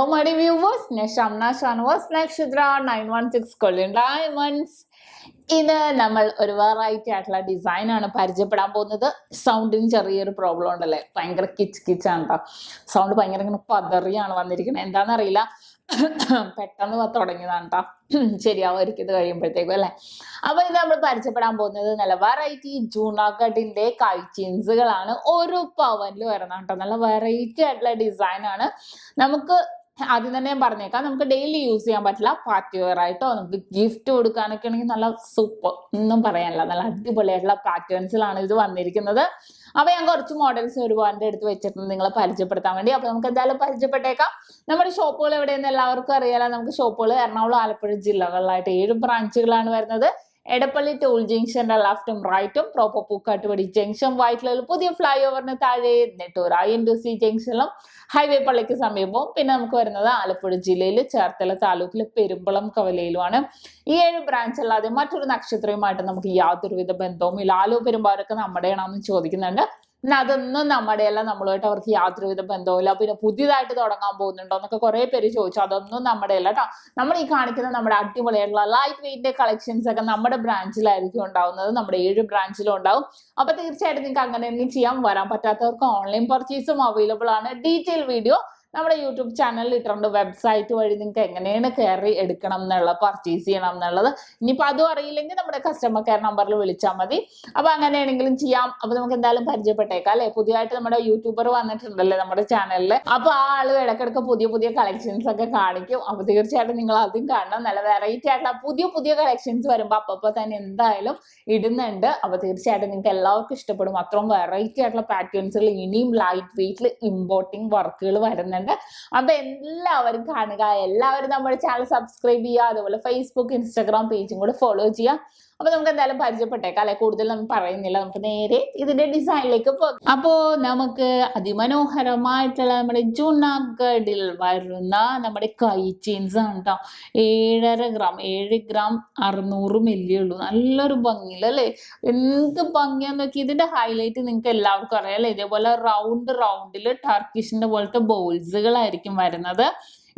Hello, my dear viewers. SHAMNA channel Nakshathra 916 Golden Diamonds. ഇന്ന് നമ്മൾ ഒരു വെറൈറ്റി ആയിട്ടുള്ള ഡിസൈൻ ആണ് പരിചയപ്പെടാൻ പോകുന്നത്. സൗണ്ടിന് ചെറിയൊരു പ്രോബ്ലം ഉണ്ടല്ലേ, ഭയങ്കര കിച്ചാണ് കേട്ടോ. സൗണ്ട് ഭയങ്കര ഇങ്ങനെ പതറിയാണ് വന്നിരിക്കുന്നത്, എന്താണെന്നറിയില്ല. പെട്ടെന്ന് തുടങ്ങിയതാണ് കേട്ടോ, ശരിയാവായിരിക്കും ഇത് കഴിയുമ്പോഴത്തേക്കും അല്ലേ. അപ്പൊ ഇത് നമ്മൾ പരിചയപ്പെടാൻ പോകുന്നത് നല്ല വെറൈറ്റി ജൂനാഗഡിന്റെ കൈച്ചെയിൻസുകളാണ്. ഒരു പവനിൽ വരണം കേട്ടോ, നല്ല വെറൈറ്റി ആയിട്ടുള്ള ഡിസൈൻ ആണ്. നമുക്ക് ആദ്യം തന്നെ ഞാൻ പറഞ്ഞേക്കാം, നമുക്ക് ഡെയിലി യൂസ് ചെയ്യാൻ പറ്റില്ല, പാർട്ടി വെയർ ആയിട്ടോ നമുക്ക് ഗിഫ്റ്റ് കൊടുക്കാനൊക്കെ ആണെങ്കിൽ നല്ല സൂപ്പർ, ഒന്നും പറയാനില്ല, നല്ല അടിപൊളിയായിട്ടുള്ള പാറ്റേൺസിലാണ് ഇത് വന്നിരിക്കുന്നത്. അപ്പൊ ഞാൻ കുറച്ച് മോഡൽസ് ഒരുപാട് എടുത്ത് വെച്ചിട്ടുണ്ട് നിങ്ങളെ പരിചയപ്പെടുത്താൻ വേണ്ടി. അപ്പൊ നമുക്ക് എന്തായാലും പരിചയപ്പെട്ടേക്കാം. നമ്മുടെ ഷോപ്പുകൾ എവിടെയെന്ന് എല്ലാവർക്കും അറിയാലോ. നമുക്ക് ഷോപ്പുകൾ എറണാകുളം, ആലപ്പുഴ ജില്ലകളിലായിട്ട് 7 ബ്രാഞ്ചുകളാണ് വരുന്നത്. എടപ്പള്ളി ടോൾ ജംഗ്ഷന്റെ ലെഫ്റ്റും റൈറ്റും, പ്രോപ്പർ പൂക്കാട്ടുപടി ജംഗ്ഷൻ, വൈറ്റിലയിൽ പുതിയ ഫ്ലൈ ഓവറിന് താഴെ, നെട്ടൂർ INDC ജംഗ്ഷനിലും ഹൈവേ പള്ളിക്ക് സമീപവും. പിന്നെ നമുക്ക് വരുന്നത് ആലപ്പുഴ ജില്ലയിൽ ചേർത്തല താലൂക്കിൽ പെരുമ്പളം കവലയിലുമാണ്. ഈ 7 ബ്രാഞ്ച് അല്ലാതെ മറ്റൊരു നക്ഷത്രവുമായിട്ട് നമുക്ക് യാതൊരുവിധ ബന്ധവും ഇല്ല. ആലോ പെരുമ്പാവൂരൊക്കെ നമ്മുടെയാണെന്ന് ചോദിക്കുന്നുണ്ട്. പിന്നെ അതൊന്നും നമ്മുടെയല്ല, നമ്മളുമായിട്ട് അവർക്ക് യാതൊരുവിധ ബന്ധവുമില്ല. പിന്നെ പുതിയതായിട്ട് തുടങ്ങാൻ പോകുന്നുണ്ടോ എന്നൊക്കെ കുറെ പേര് ചോദിച്ചു. അതൊന്നും നമ്മുടെയല്ല കേട്ടോ. നമ്മൾ ഈ കാണിക്കുന്ന നമ്മുടെ അടിപൊളിയായിട്ടുള്ള ലൈറ്റ് വെയിറ്റ് കളക്ഷൻസ് ഒക്കെ നമ്മുടെ ബ്രാഞ്ചിലായിരിക്കും ഉണ്ടാവുന്നത്, നമ്മുടെ 7 ബ്രാഞ്ചിലും ഉണ്ടാവും. അപ്പൊ തീർച്ചയായിട്ടും നിങ്ങൾക്ക് അങ്ങനെ തന്നെ ചെയ്യാം. വരാൻ പറ്റാത്തവർക്ക് ഓൺലൈൻ പർച്ചേസും അവൈലബിൾ ആണ്. ഡീറ്റെയിൽ വീഡിയോ നമ്മുടെ യൂട്യൂബ് ചാനലിൽ ഇട്ടിട്ടുണ്ട്. വെബ്സൈറ്റ് വഴി നിങ്ങൾക്ക് എങ്ങനെയാണ് കയറി എടുക്കണം എന്നുള്ളത്, പർച്ചേസ് ചെയ്യണം എന്നുള്ളത്. ഇനിയിപ്പോൾ അതും അറിയില്ലെങ്കിൽ നമ്മുടെ കസ്റ്റമർ കെയർ നമ്പറിൽ വിളിച്ചാൽ മതി. അപ്പൊ അങ്ങനെയാണെങ്കിലും ചെയ്യാം. അപ്പൊ നമുക്ക് എന്തായാലും പരിചയപ്പെട്ടേക്കാം അല്ലെ. പുതിയതായിട്ട് നമ്മുടെ യൂട്യൂബർ വന്നിട്ടുണ്ടല്ലേ നമ്മുടെ ചാനലിൽ. അപ്പൊ ആ ആള് ഇടക്കിടക്ക് പുതിയ കളക്ഷൻസ് ഒക്കെ കാണിക്കും. അപ്പൊ തീർച്ചയായിട്ടും നിങ്ങൾ അതും കാണണം. നല്ല വെറൈറ്റി ആയിട്ടുള്ള പുതിയ കളക്ഷൻസ് വരുമ്പോൾ അപ്പൊ തന്നെ എന്തായാലും ഇടുന്നുണ്ട്. അപ്പൊ തീർച്ചയായിട്ടും നിങ്ങൾക്ക് എല്ലാവർക്കും ഇഷ്ടപ്പെടും. അത്രയും വെറൈറ്റി ആയിട്ടുള്ള പാറ്റേൺസുകൾ ഇനിയും ലൈറ്റ് വെയിറ്റിൽ ഇമ്പോർട്ടിംഗ് വർക്കുകൾ വരുന്നുണ്ട്. അപ്പൊ എല്ലാവരും കാണുക, എല്ലാവരും നമ്മുടെ ചാനൽ സബ്സ്ക്രൈബ് ചെയ്യുക, അതുപോലെ ഫേസ്ബുക്ക് ഇൻസ്റ്റാഗ്രാം പേജും കൂടെ ഫോളോ ചെയ്യുക. അപ്പൊ നമുക്ക് എന്തായാലും പരിചയപ്പെട്ടേക്കാം അല്ലെ. കൂടുതൽ നമ്മൾ പറയുന്നില്ല, നമുക്ക് നേരെ ഇതിന്റെ ഡിസൈനിലേക്ക് പോകാം. അപ്പോ നമുക്ക് അതിമനോഹരമായിട്ടുള്ള നമ്മുടെ ജൂനാഗഡിൽ വരുന്ന നമ്മുടെ കൈ ചെയിൻസ് ആണ് കേട്ടോ. 7.5 ഗ്രാം 7 ഗ്രാം 600 മില്ലി ഉള്ളൂ. നല്ലൊരു ഭംഗിയിലല്ലേ, എന്ത് ഭംഗിയാന്ന് നോക്കി. ഇതിന്റെ ഹൈലൈറ്റ് നിങ്ങൾക്ക് എല്ലാവർക്കും അറിയാം അല്ലെ. ഇതേപോലെ റൗണ്ടിൽ ടർക്കിഷിന്റെ പോലത്തെ ബോൾസുകളായിരിക്കും വരുന്നത്.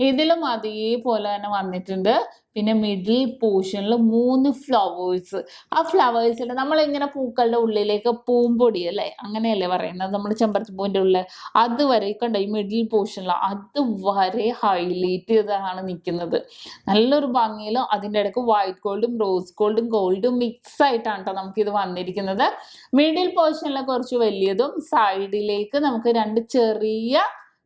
ഇതിലും അതേപോലെ തന്നെ വന്നിട്ടുണ്ട്. പിന്നെ മിഡിൽ പോർഷനിൽ 3 ഫ്ലവേഴ്സ്. ആ ഫ്ലവേഴ്സിൽ നമ്മളിങ്ങനെ പൂക്കളുടെ ഉള്ളിലേക്ക് പൂമ്പൊടി അല്ലേ, അങ്ങനെയല്ലേ പറയുന്നത്, നമ്മൾ ചെമ്പരത്തിപ്പൂവിൻ്റെ ഉള്ളിൽ അതുവരെ കണ്ട ഈ മിഡിൽ പോർഷനിൽ അതുവരെ ഹൈലൈറ്റ് ചെയ്താണ് നിൽക്കുന്നത്. നല്ലൊരു ഭംഗിയിൽ അതിൻ്റെ ഇടയ്ക്ക് വൈറ്റ് ഗോൾഡും റോസ് ഗോൾഡും മിക്സ് ആയിട്ടാണ് കേട്ടോ നമുക്കിത് വന്നിരിക്കുന്നത്. മിഡിൽ പോർഷനിൽ കുറച്ച് വലിയതും സൈഡിലേക്ക് നമുക്ക് 2 ചെറിയ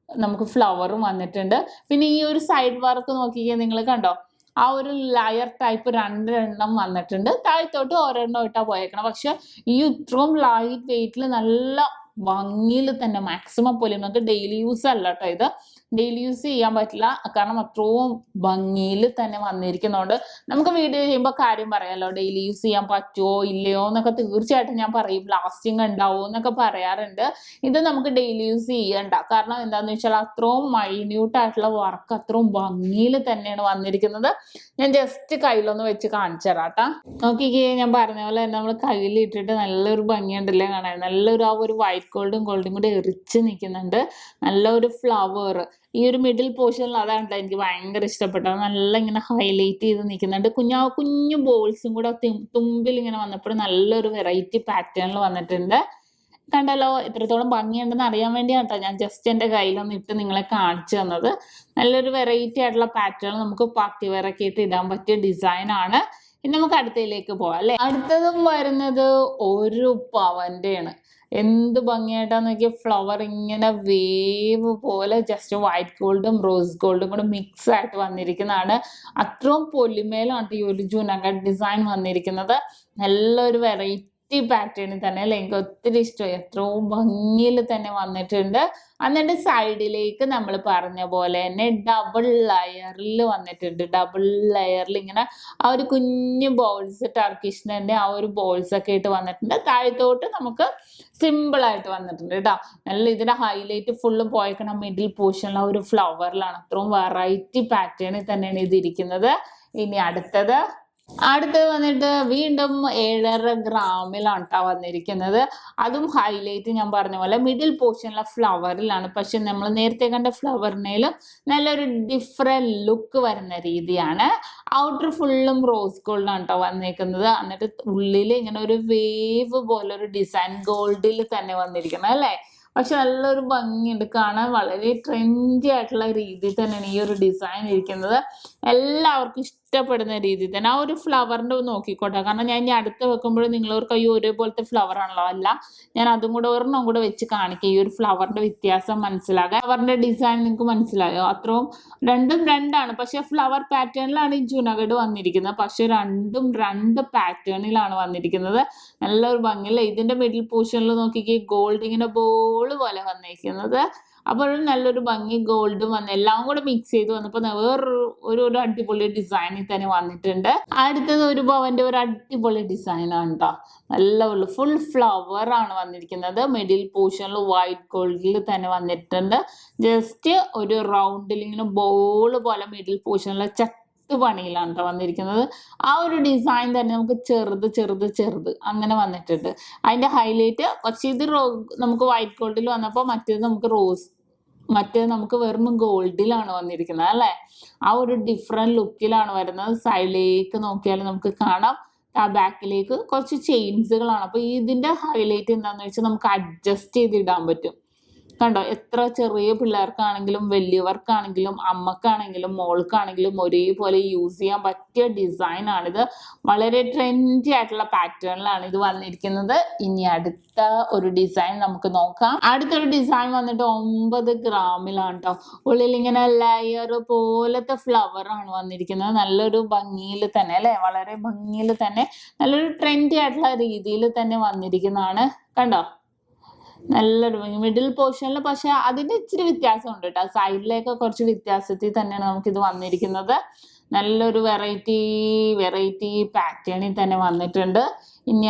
നമുക്ക് ഫ്ലവറും വന്നിട്ടുണ്ട്. പിന്നെ ഈ ഒരു സൈഡ് വർക്ക് നോക്കിയാൽ നിങ്ങൾ കണ്ടോ, ആ ഒരു ലെയർ ടൈപ്പ് 2 എണ്ണം വന്നിട്ടുണ്ട്. താഴത്തോട്ട് ഒരെണ്ണം ഇട്ടാ പോയേക്കണം. പക്ഷെ ഈ ഇത്രയും ലൈറ്റ് വെയിറ്റിൽ നല്ല ഭംഗിയിൽ തന്നെ മാക്സിമം പോലെ നമുക്ക് ഡെയിലി യൂസ് അല്ല കേട്ടോ. ഇത് ഡെയിലി യൂസ് ചെയ്യാൻ പറ്റില്ല, കാരണം അത്രയും ഭംഗിയിൽ തന്നെ വന്നിരിക്കുന്നതുകൊണ്ട് നമുക്ക് വീഡിയോ ചെയ്യുമ്പോൾ കാര്യം പറയാമല്ലോ, ഡെയിലി യൂസ് ചെയ്യാൻ പറ്റുമോ ഇല്ലയോ എന്നൊക്കെ തീർച്ചയായിട്ടും ഞാൻ പറയും. ലാസ്റ്റിംഗ് ഉണ്ടാവുമോ എന്നൊക്കെ പറയാറുണ്ട്. ഇത് നമുക്ക് ഡെയിലി യൂസ് ചെയ്യണ്ട, കാരണം എന്താണെന്ന് വെച്ചാൽ അത്രയും മൈന്യൂട്ട് ആയിട്ടുള്ള വർക്ക് അത്രയും ഭംഗിയിൽ തന്നെയാണ് വന്നിരിക്കുന്നത്. ഞാൻ ജസ്റ്റ് കയ്യിലൊന്ന് വെച്ച് കാണിച്ചു തരാം കേട്ടോ. നോക്കിക്കേ, ഞാൻ പറഞ്ഞ പോലെ തന്നെ നമ്മൾ കയ്യിൽ ഇട്ടിട്ട് നല്ലൊരു ഭംഗിയുണ്ടല്ലേ കാണാൻ. നല്ലൊരു ആ ഒരു വൈറ്റ് ഗോൾഡും കൂടെ എറിച്ച് നിൽക്കുന്നുണ്ട്. നല്ലൊരു ഫ്ലവർ ഈ ഒരു മിഡിൽ പോർഷനിൽ അതാണ് എനിക്ക് ഭയങ്കര ഇഷ്ടപ്പെട്ടത്. നല്ല ഇങ്ങനെ ഹൈലൈറ്റ് ചെയ്ത് നിൽക്കുന്നുണ്ട്. കുഞ്ഞു ബോൾസും കൂടെ തുമ്പിൽ ഇങ്ങനെ വന്നപ്പോൾ നല്ലൊരു വെറൈറ്റി പാറ്റേണിൽ വന്നിട്ടുണ്ട്. കണ്ടല്ലോ, എത്രത്തോളം ഭംഗിയുണ്ടെന്ന് അറിയാൻ വേണ്ടിയാണ് കേട്ടോ ഞാൻ ജസ്റ്റ് എൻ്റെ കയ്യിലൊന്ന് ഇട്ട് നിങ്ങളെ കാണിച്ചു തന്നത്. നല്ലൊരു വെറൈറ്റി ആയിട്ടുള്ള പാറ്റേൺ നമുക്ക് പാർട്ടി വെയർ ഒക്കെ ഇട്ട് ഇടാൻ പറ്റിയ ഡിസൈൻ ആണ്. ഇനി നമുക്ക് അടുത്തതിലേക്ക് പോവാം അല്ലേ. അടുത്തതും വരുന്നത് 1 പവൻ്റെയാണ്. എന്ത് ഭംഗിയായിട്ടാന്ന് നോക്കിയ, ഫ്ലവർ ഇങ്ങനെ വേവ് പോലെ ജസ്റ്റ് വൈറ്റ് ഗോൾഡും റോസ് ഗോൾഡും കൂടെ മിക്സ് ആയിട്ട് വന്നിരിക്കുന്നതാണ്. അത്രയും പൊലിമേലാണ് ഈ ഒരു ജൂനാഗഡ് ഡിസൈൻ വന്നിരിക്കുന്നത്. നല്ലൊരു വെറൈറ്റി പാറ്റേണിൽ തന്നെ അല്ലെ, എനിക്ക് ഒത്തിരി ഇഷ്ടമായി. എത്രയും ഭംഗിയിൽ തന്നെ വന്നിട്ടുണ്ട്. എന്നിട്ട് സൈഡിലേക്ക് നമ്മൾ പറഞ്ഞ പോലെ തന്നെ ഡബിൾ ലെയറിൽ വന്നിട്ടുണ്ട്. ഡബിൾ ലെയറിൽ ഇങ്ങനെ ആ ഒരു കുഞ്ഞു ബോൾസ്, ടർക്കിഷിന്റെ ആ ഒരു ബോൾസ് ഒക്കെ ഇട്ട് വന്നിട്ടുണ്ട്. താഴത്തോട്ട് നമുക്ക് സിമ്പിൾ ആയിട്ട് വന്നിട്ടുണ്ട് കേട്ടോ. നല്ല ഇതിന്റെ ഹൈലൈറ്റ് ഫുള്ളും പോയേക്കണം മിഡിൽ പോർഷനിൽ ആ ഒരു ഫ്ലവറിലാണ്. അത്രയും വെറൈറ്റി പാറ്റേണിൽ തന്നെയാണ് ഇത് ഇരിക്കുന്നത്. ഇനി അടുത്തത് അടുത്തത് വന്നിട്ട് വീണ്ടും 7.5 ഗ്രാമിലാണ് കേട്ടോ വന്നിരിക്കുന്നത്. അതും ഹൈലൈറ്റ് ഞാൻ പറഞ്ഞ പോലെ മിഡിൽ പോർഷനിലെ ഫ്ലവറിലാണ്. പക്ഷെ നമ്മൾ നേരത്തെ കണ്ട ഫ്ലവറിനേലും നല്ലൊരു ഡിഫറെന്റ് ലുക്ക് വരുന്ന രീതിയാണ്. ഔട്ടർ ഫുള്ളും റോസ് ഗോൾഡാണ് കേട്ടോ വന്നിരിക്കുന്നത്. എന്നിട്ട് ഉള്ളിൽ ഇങ്ങനെ ഒരു വേവ് പോലെ ഒരു ഡിസൈൻ ഗോൾഡിൽ തന്നെ വന്നിരിക്കുന്നത് അല്ലേ. പക്ഷെ നല്ലൊരു ഭംഗിയുണ്ട് കാണാൻ. വളരെ ട്രെൻഡി ആയിട്ടുള്ള രീതിയിൽ തന്നെയാണ് ഈ ഒരു ഡിസൈൻ ഇരിക്കുന്നത്. എല്ലാവർക്കും ഇഷ്ടപ്പെടുന്ന രീതിയിൽ തന്നെ. ആ ഒരു ഫ്ലവറിൻ്റെ നോക്കിക്കോട്ടെ, കാരണം ഞാൻ ഇനി അടുത്ത് വെക്കുമ്പോഴും നിങ്ങളവർക്ക് ഈ ഒരേപോലത്തെ ഫ്ലവർ ആണല്ലോ. അല്ല, ഞാൻ അതും കൂടെ ഒരെണ്ണം കൂടെ വെച്ച് കാണിക്കാം, ഈ ഒരു ഫ്ലവറിന്റെ വ്യത്യാസം മനസ്സിലാകാം. ഫ്ലവറിന്റെ ഡിസൈൻ നിങ്ങൾക്ക് മനസ്സിലായോ? അത്രയും രണ്ടും രണ്ടാണ്. പക്ഷെ ഫ്ലവർ പാറ്റേണിലാണ് ഈ ജുനഗഡ് വന്നിരിക്കുന്നത്. പക്ഷെ രണ്ടും രണ്ട് പാറ്റേണിലാണ് വന്നിരിക്കുന്നത്. നല്ലൊരു ഭംഗിയില്ല. ഇതിന്റെ മിഡിൽ പോർഷനിൽ നോക്കിക്കേ, ഗോൾഡ് ഇങ്ങനെ ബോൾ പോലെ വന്നിരിക്കുന്നത്. അപ്പോഴും നല്ലൊരു ഭംഗി ഗോൾഡും വന്ന് എല്ലാം കൂടെ മിക്സ് ചെയ്ത് വന്നപ്പോൾ വേറൊരു അടിപൊളി ഡിസൈനിൽ തന്നെ വന്നിട്ടുണ്ട്. അടുത്തത് ഒരു പവന്റെ ഒരു അടിപൊളി ഡിസൈനാണ് കേട്ടോ. നല്ല ഫുൾ ഫ്ലവർ ആണ് വന്നിരിക്കുന്നത്. മിഡിൽ പോർഷനിൽ വൈറ്റ് ഗോൾഡിൽ തന്നെ വന്നിട്ടുണ്ട്. ജസ്റ്റ് ഒരു റൗണ്ടിൽ ഇങ്ങനെ ബോൾ പോലെ മിഡിൽ പോർഷനിൽ പണിയിലാണ് കേട്ടോ വന്നിരിക്കുന്നത്. ആ ഒരു ഡിസൈൻ തന്നെ നമുക്ക് ചെറുത് അങ്ങനെ വന്നിട്ടുണ്ട്. അതിന്റെ ഹൈലൈറ്റ് കുറച്ച് ഇത് നമുക്ക് വൈറ്റ് ഗോൾഡിൽ വന്നപ്പോൾ മറ്റേത് നമുക്ക് വെറും ഗോൾഡിലാണ് വന്നിരിക്കുന്നത് അല്ലേ. ആ ഒരു ഡിഫറെന്റ് ലുക്കിലാണ് വരുന്നത്. സൈഡിലേക്ക് നോക്കിയാൽ നമുക്ക് കാണാം, ആ ബാക്കിലേക്ക് കുറച്ച് ചെയിൻസുകളാണ്. അപ്പൊ ഇതിന്റെ ഹൈലൈറ്റ് എന്താണെന്ന് വെച്ചാൽ നമുക്ക് അഡ്ജസ്റ്റ് ചെയ്ത് ഇടാൻ പറ്റും. കണ്ടോ, എത്ര ചെറിയ പിള്ളേർക്കാണെങ്കിലും വലിയവർക്കാണെങ്കിലും അമ്മക്കാണെങ്കിലും മോൾക്കാണെങ്കിലും ഒരേപോലെ യൂസ് ചെയ്യാൻ പറ്റിയ ഡിസൈനാണിത്. വളരെ ട്രെൻഡി ആയിട്ടുള്ള പാറ്റേണിലാണ് ഇത് വന്നിരിക്കുന്നത്. ഇനി അടുത്ത ഒരു ഡിസൈൻ നമുക്ക് നോക്കാം. അടുത്തൊരു ഡിസൈൻ വന്നിട്ട് 9 ഗ്രാമിലാണ് കേട്ടോ. ഉള്ളിൽ ഇങ്ങനെ ലെയർ പോലത്തെ ഫ്ലവർ ആണ് വന്നിരിക്കുന്നത്. നല്ലൊരു ഭംഗിയിൽ തന്നെ അല്ലെ, വളരെ ഭംഗിയിൽ തന്നെ നല്ലൊരു ട്രെൻഡി ആയിട്ടുള്ള രീതിയിൽ തന്നെ വന്നിരിക്കുന്നതാണ്. കണ്ടോ, നല്ലൊരു മിഡിൽ പോർഷനിൽ പക്ഷെ അതിന്റെ ഇച്ചിരി വ്യത്യാസമുണ്ട് കേട്ടോ. സൈഡിലേക്ക് കുറച്ച് വ്യത്യാസത്തിൽ തന്നെയാണ് നമുക്കിത് വന്നിരിക്കുന്നത്. നല്ലൊരു വെറൈറ്റി പാറ്റേണിൽ തന്നെ വന്നിട്ടുണ്ട്. ഇനി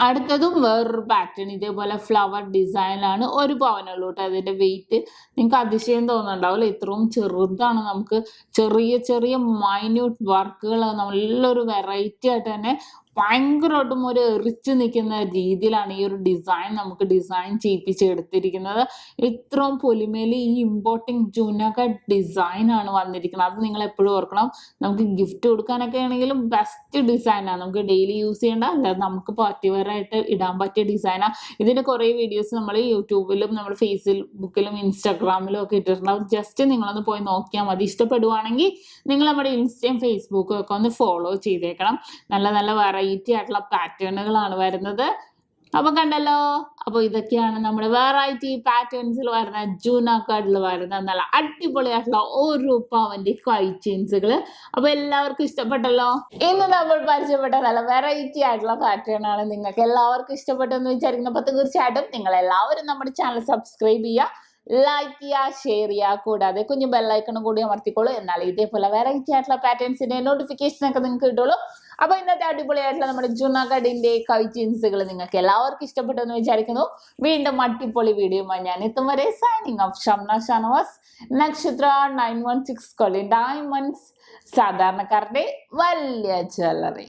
അടുത്തതും വേറൊരു പാറ്റേൺ, ഇതേപോലെ ഫ്ലവർ ഡിസൈനിലാണ്. 1 പവനുള്ളൂ കേട്ടോ അതിന്റെ വെയിറ്റ്. നിങ്ങൾക്ക് അതിശയം തോന്നുന്നുണ്ടാവില്ല, ഇത്രയും ചെറുതാണ്. നമുക്ക് ചെറിയ മൈന്യൂട്ട് വർക്കുകൾ നല്ലൊരു വെറൈറ്റി ആയിട്ട് തന്നെ ഭയങ്കരമായിട്ടും ഒരു എറിച്ച് നിൽക്കുന്ന രീതിയിലാണ് ഈ ഒരു ഡിസൈൻ നമുക്ക് ഡിസൈൻ ചെയ്യിപ്പിച്ചെടുത്തിരിക്കുന്നത്. ഇത്രയും പൊലിമേലി ഈ ഇമ്പോർട്ടിങ് ജുനഗഡ് ഡിസൈൻ ആണ് വന്നിരിക്കുന്നത്. അത് നിങ്ങൾ എപ്പോഴും ഓർക്കണം. നമുക്ക് ഗിഫ്റ്റ് കൊടുക്കാനൊക്കെ ആണെങ്കിലും ബെസ്റ്റ് ഡിസൈനാണ്. നമുക്ക് ഡെയിലി യൂസ് ചെയ്യേണ്ട, അല്ല നമുക്ക് പാർട്ടി വെയർ ആയിട്ട് ഇടാൻ പറ്റിയ ഡിസൈനാണ്. ഇതിന്റെ കുറേ വീഡിയോസ് നമ്മൾ യൂട്യൂബിലും നമ്മുടെ ഫേസ്ബുക്കിലും ഇൻസ്റ്റാഗ്രാമിലും ഒക്കെ ഇട്ടിട്ടുണ്ടാവും. ജസ്റ്റ് നിങ്ങളൊന്ന് പോയി നോക്കിയാൽ മതി. ഇഷ്ടപ്പെടുവാണെങ്കിൽ നിങ്ങൾ നമ്മുടെ ഇൻസ്റ്റയും ഫേസ്ബുക്കും ഒക്കെ ഒന്ന് ഫോളോ ചെയ്തേക്കണം. നല്ല വെറൈറ്റി ആയിട്ടുള്ള പാറ്റേണുകളാണ് വരുന്നത്. അപ്പൊ കണ്ടല്ലോ, അപ്പൊ ഇതൊക്കെയാണ് നമ്മുടെ വെറൈറ്റി പാറ്റേൺസിൽ വരുന്ന ജുനഗഡിൽ വരുന്ന നല്ല അടിപൊളിയായിട്ടുള്ള 1 പവന്റെ കൈ ചെയിൻസുകൾ. അപ്പൊ എല്ലാവർക്കും ഇഷ്ടപ്പെട്ടല്ലോ. ഇന്ന് നമ്മൾ പരിചയപ്പെട്ട നല്ല വെറൈറ്റി ആയിട്ടുള്ള പാറ്റേൺ ആണ്. നിങ്ങൾക്ക് എല്ലാവർക്കും ഇഷ്ടപ്പെട്ടെന്ന് വിചാരിക്കുന്നു. അപ്പൊ തീർച്ചയായിട്ടും നിങ്ങൾ എല്ലാവരും നമ്മുടെ ചാനൽ സബ്സ്ക്രൈബ് ചെയ്യുക, ലൈക്ക് ചെയ്യുക, ഷെയർ ചെയ്യുക. കൂടാതെ കുഞ്ഞു ബെല്ലൈക്കണും കൂടി അമർത്തിക്കോളൂ. എന്നാൽ ഇതേപോലെ വെറൈറ്റി ആയിട്ടുള്ള പാറ്റേൺസിന്റെ നോട്ടിഫിക്കേഷൻ ഒക്കെ നിങ്ങൾക്ക് കിട്ടുള്ളൂ. അപ്പൊ ഇന്നത്തെ അടിപൊളിയായിട്ടുള്ള നമ്മുടെ ജുനഗഡിന്റെ കൈ ചെയിൻസുകൾ നിങ്ങൾക്ക് എല്ലാവർക്കും ഇഷ്ടപ്പെട്ടെന്ന് വിചാരിക്കുന്നു. വീണ്ടും അടിപൊളി വീഡിയോയുമായി ഞാൻ എത്തും വരെ സൈനിങ് ഓഫ്. ഷംന ഷാനവാസ്, നക്ഷത്ര 916 ഡയമണ്ട്സ്, സാധാരണക്കാരുടെ വലിയ ജ്വല്ലറി.